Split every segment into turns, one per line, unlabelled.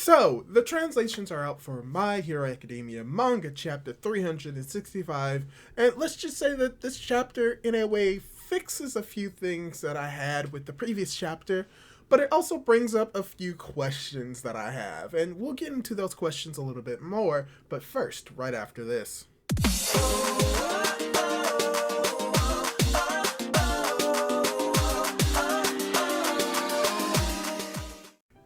So, the translations are out for My Hero Academia Manga Chapter 365, and let's just say that this chapter, in a way, fixes a few things that I had with the previous chapter, but it also brings up a few questions that I have, and we'll get into those questions a little bit more, but first, right after this.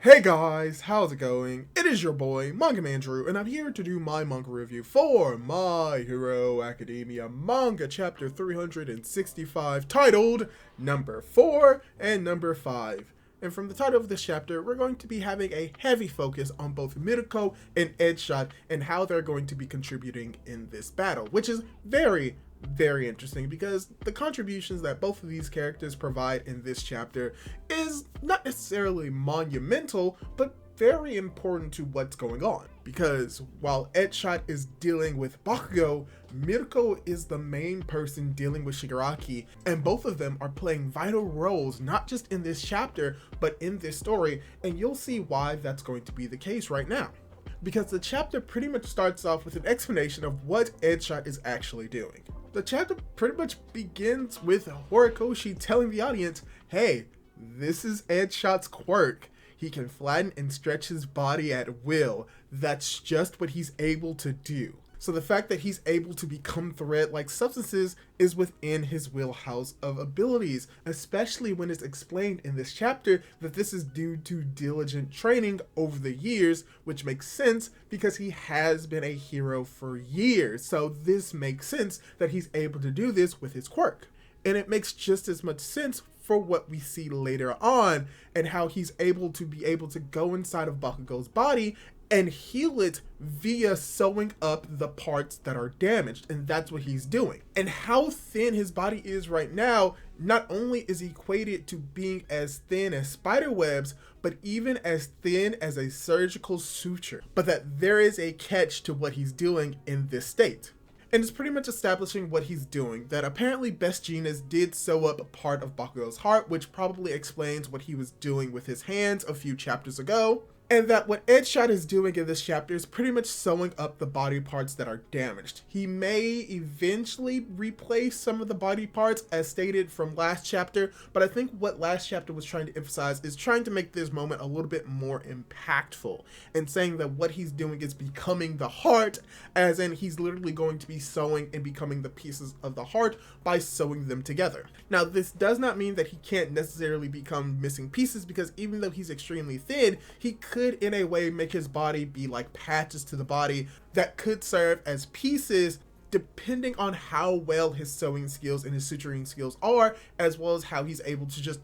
Hey guys, how's it going? It is your boy, Manga Man Drew, and I'm here to do my manga review for My Hero Academia Manga Chapter 365, titled Number 4 and Number 5. And from the title of this chapter, we're going to be having a heavy focus on both MIRUKO and Deadshot and how they're going to be contributing in this battle, which is very interesting because the contributions that both of these characters provide in this chapter is not necessarily monumental, but very important to what's going on. Because while Deadshot is dealing with Bakugo, MIRUKO is the main person dealing with Shigaraki, and both of them are playing vital roles not just in this chapter, but in this story, and you'll see why that's going to be the case right now. Because the chapter pretty much starts off with an explanation of what Deadshot is actually doing. The chapter pretty much begins with Horikoshi telling the audience, hey, this is Deadshot's quirk. He can flatten and stretch his body at will. That's just what he's able to do. So the fact that he's able to become thread-like substances is within his wheelhouse of abilities, especially when it's explained in this chapter that this is due to diligent training over the years, which makes sense because he has been a hero for years. So this makes sense that he's able to do this with his quirk. And it makes just as much sense for what we see later on and how he's able to go inside of Bakugo's body and heal it via sewing up the parts that are damaged, and that's what he's doing. And how thin his body is right now not only is equated to being as thin as spider webs, but even as thin as a surgical suture, but that there is a catch to what he's doing in this state. And it's pretty much establishing what he's doing, that apparently Best Jeanist did sew up a part of Bakugo's heart, which probably explains what he was doing with his hands a few chapters ago. And that what Deadshot is doing in this chapter is pretty much sewing up the body parts that are damaged. He may eventually replace some of the body parts as stated from last chapter, but I think what last chapter was trying to emphasize is trying to make this moment a little bit more impactful and saying that what he's doing is becoming the heart, as in he's literally going to be sewing and becoming the pieces of the heart by sewing them together. Now, this does not mean that he can't necessarily become missing pieces, because even though he's extremely thin, he could in a way make his body be like patches to the body that could serve as pieces depending on how well his sewing skills and his suturing skills are, as well as how he's able to just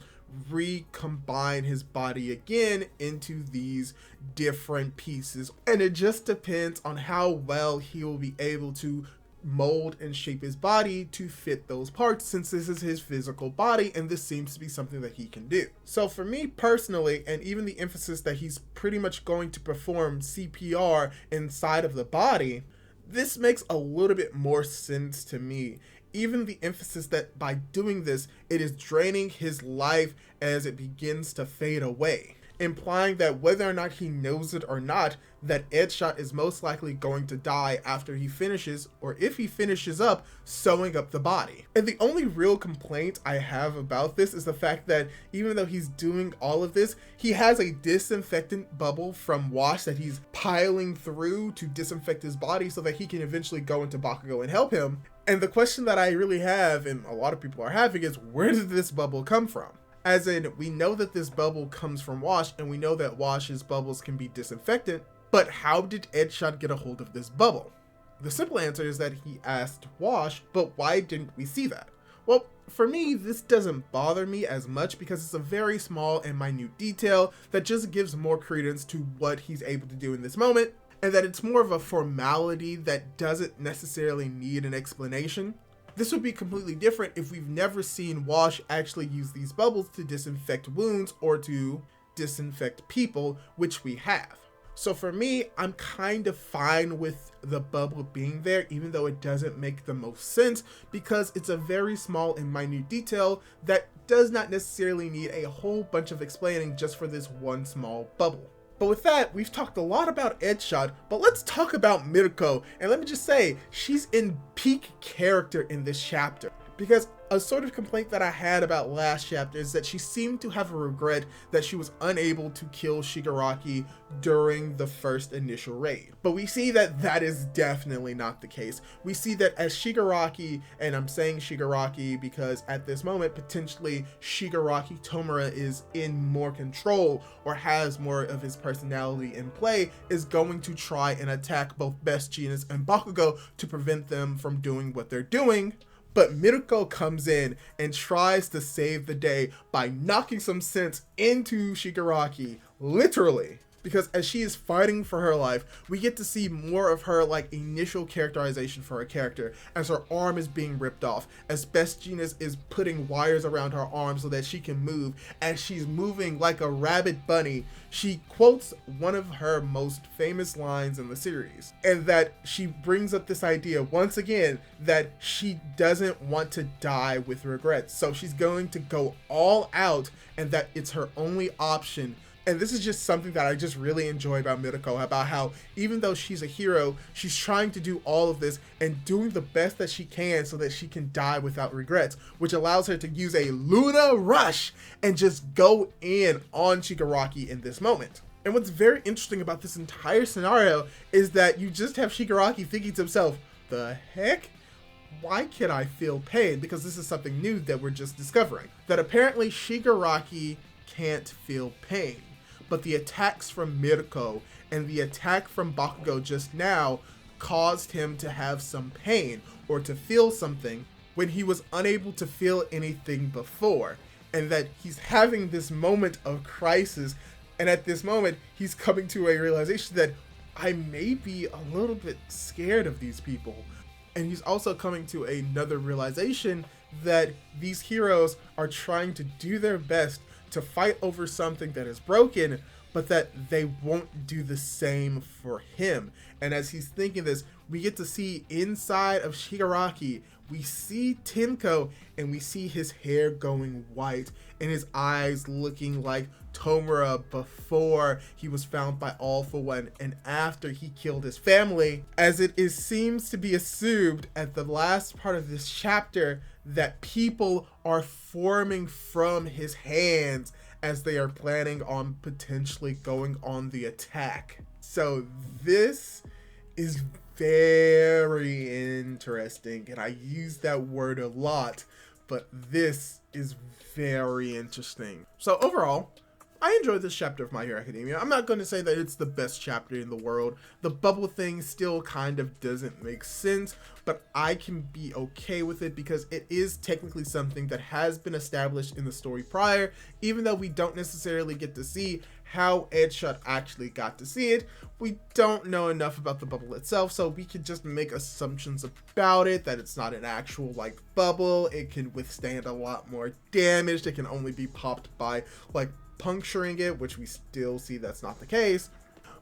recombine his body again into these different pieces. And it just depends on how well he will be able to mold and shape his body to fit those parts, since this is his physical body and this seems to be something that he can do. So for me personally, and even the emphasis that he's pretty much going to perform CPR inside of the body, this makes a little bit more sense to me. Even the emphasis that by doing this, it is draining his life as it begins to fade away, implying that whether or not he knows it or not, that Deadshot is most likely going to die after he finishes, or if he finishes up, sewing up the body. And the only real complaint I have about this is the fact that even though he's doing all of this, he has a disinfectant bubble from Wash that he's piling through to disinfect his body so that he can eventually go into Bakugo and help him. And the question that I really have, and a lot of people are having, is where did this bubble come from? As in, we know that this bubble comes from Wash, and we know that Wash's bubbles can be disinfectant, but how did Deadshot get a hold of this bubble? The simple answer is that he asked Wash, but why didn't we see that? Well, for me, this doesn't bother me as much because it's a very small and minute detail that just gives more credence to what he's able to do in this moment, and that it's more of a formality that doesn't necessarily need an explanation. This would be completely different if we've never seen Wash actually use these bubbles to disinfect wounds or to disinfect people, which we have. So for me, I'm kind of fine with the bubble being there, even though it doesn't make the most sense, because it's a very small and minute detail that does not necessarily need a whole bunch of explaining just for this one small bubble. But with that, we've talked a lot about Edshot, but let's talk about MIRUKO. And let me just say, she's in peak character in this chapter. Because a sort of complaint that I had about last chapter is that she seemed to have a regret that she was unable to kill Shigaraki during the first initial raid. But we see that that is definitely not the case. We see that as Shigaraki, and I'm saying Shigaraki because at this moment, potentially Shigaraki Tomura is in more control or has more of his personality in play, is going to try and attack both Best Jeanist and Bakugo to prevent them from doing what they're doing. But MIRUKO comes in and tries to save the day by knocking some sense into Shigaraki, literally. Because as she is fighting for her life, we get to see more of her like initial characterization for her character as her arm is being ripped off, as Best Jeanist is putting wires around her arm so that she can move. As she's moving like a rabid bunny, she quotes one of her most famous lines in the series, and that she brings up this idea once again that she doesn't want to die with regrets. So she's going to go all out, and that it's her only option. And this is just something that I just really enjoy about MIRUKO, about how even though she's a hero, she's trying to do all of this and doing the best that she can so that she can die without regrets, which allows her to use a Luna Rush and just go in on Shigaraki in this moment. And what's very interesting about this entire scenario is that you just have Shigaraki thinking to himself, the heck? Why can I feel pain? Because this is something new that we're just discovering. That apparently Shigaraki can't feel pain. But the attacks from MIRUKO and the attack from Bakugo just now caused him to have some pain or to feel something when he was unable to feel anything before. And that he's having this moment of crisis, and at this moment he's coming to a realization that I may be a little bit scared of these people. And he's also coming to another realization that these heroes are trying to do their best to fight over something that is broken, but that they won't do the same for him. And as he's thinking this, we get to see inside of Shigaraki, we see Tenko, and we see his hair going white and his eyes looking like Tomura before he was found by All For One and after he killed his family, as it seems to be assumed at the last part of this chapter that people are forming from his hands as they are planning on potentially going on the attack. So this is very interesting, and I use that word a lot, but this is very interesting. So overall, I enjoyed this chapter of My Hero Academia. I'm not going to say that it's the best chapter in the world. The bubble thing still kind of doesn't make sense, but I can be okay with it because it is technically something that has been established in the story prior, even though we don't necessarily get to see how Edshot actually got to see it. We don't know enough about the bubble itself, so we can just make assumptions about it, that it's not an actual like bubble. It can withstand a lot more damage. It can only be popped by like puncturing it, which we still see that's not the case.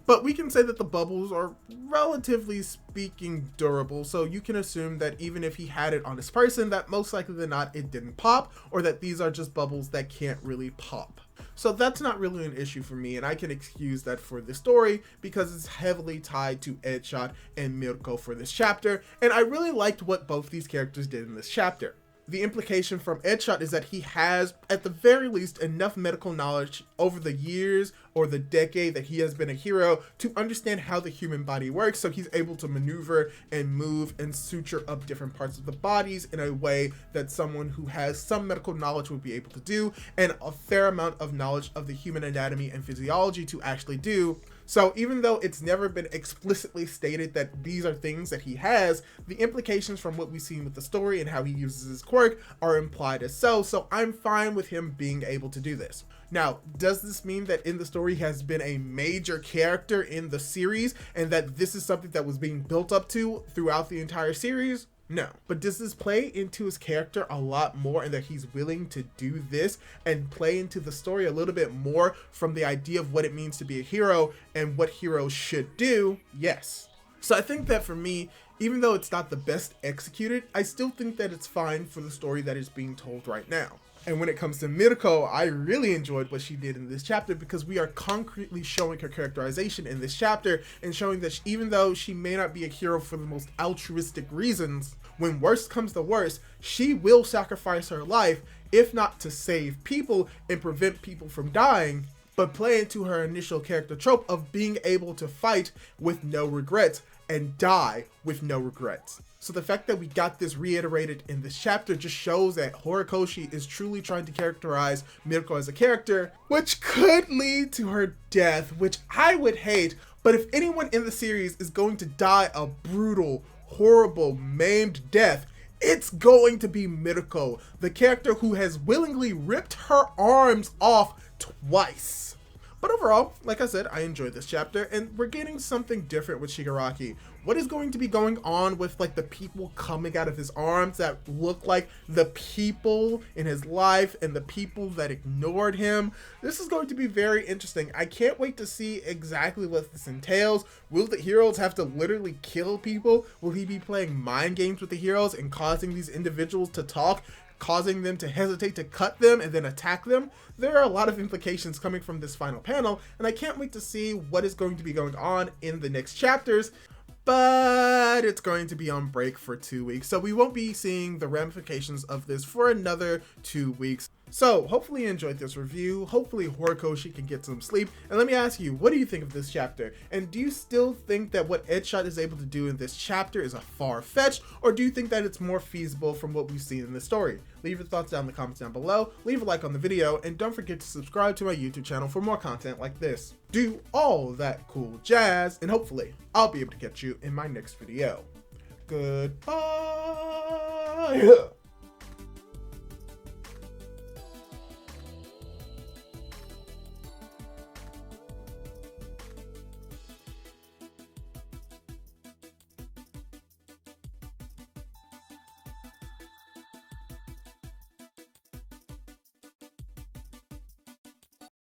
But we can say that the bubbles are relatively speaking durable, so you can assume that even if he had it on his person, that most likely than not it didn't pop, or that these are just bubbles that can't really pop. So that's not really an issue for me, and I can excuse that for the story because it's heavily tied to Edshot and MIRUKO for this chapter, and I really liked what both these characters did in this chapter. The implication from Edshot is that he has, at the very least, enough medical knowledge over the years or the decade that he has been a hero to understand how the human body works, so he's able to maneuver and move and suture up different parts of the bodies in a way that someone who has some medical knowledge would be able to do, and a fair amount of knowledge of the human anatomy and physiology to actually do. So even though it's never been explicitly stated that these are things that he has, the implications from what we've seen with the story and how he uses his quirk are implied as so I'm fine with him being able to do this. Now, does this mean that in the story he has been a major character in the series and that this is something that was being built up to throughout the entire series? No. But does this play into his character a lot more, and that he's willing to do this and play into the story a little bit more from the idea of what it means to be a hero and what heroes should do? Yes. So I think that for me, even though it's not the best executed, I still think that it's fine for the story that is being told right now. And when it comes to Miruko, I really enjoyed what she did in this chapter because we are concretely showing her characterization in this chapter and showing that even though she may not be a hero for the most altruistic reasons, when worst comes to worst, she will sacrifice her life, if not to save people and prevent people from dying, but play into her initial character trope of being able to fight with no regrets and die with no regrets. So the fact that we got this reiterated in this chapter just shows that Horikoshi is truly trying to characterize Miruko as a character, which could lead to her death, which I would hate. But if anyone in the series is going to die a brutal, horrible, maimed death, it's going to be Miruko, the character who has willingly ripped her arms off twice. But overall, like I said, I enjoyed this chapter, and we're getting something different with Shigaraki. What is going to be going on with like the people coming out of his arms that look like the people in his life and the people that ignored him? This is going to be very interesting. I can't wait to see exactly what this entails. Will the heroes have to literally kill people? Will he be playing mind games with the heroes and causing these individuals to talk, causing them to hesitate to cut them and then attack them? There are a lot of implications coming from this final panel, and I can't wait to see what is going to be going on in the next chapters. But it's going to be on break for 2 weeks, so we won't be seeing the ramifications of this for another 2 weeks. So hopefully you enjoyed this review. Hopefully Horikoshi can get some sleep. And let me ask you, what do you think of this chapter? And do you still think that what Edgeshot is able to do in this chapter is a far-fetched, or do you think that it's more feasible from what we've seen in the story? Leave your thoughts down in the comments down below, leave a like on the video, and don't forget to subscribe to my YouTube channel for more content like this. Do all that cool jazz, and hopefully I'll be able to catch you in my next video. Goodbye!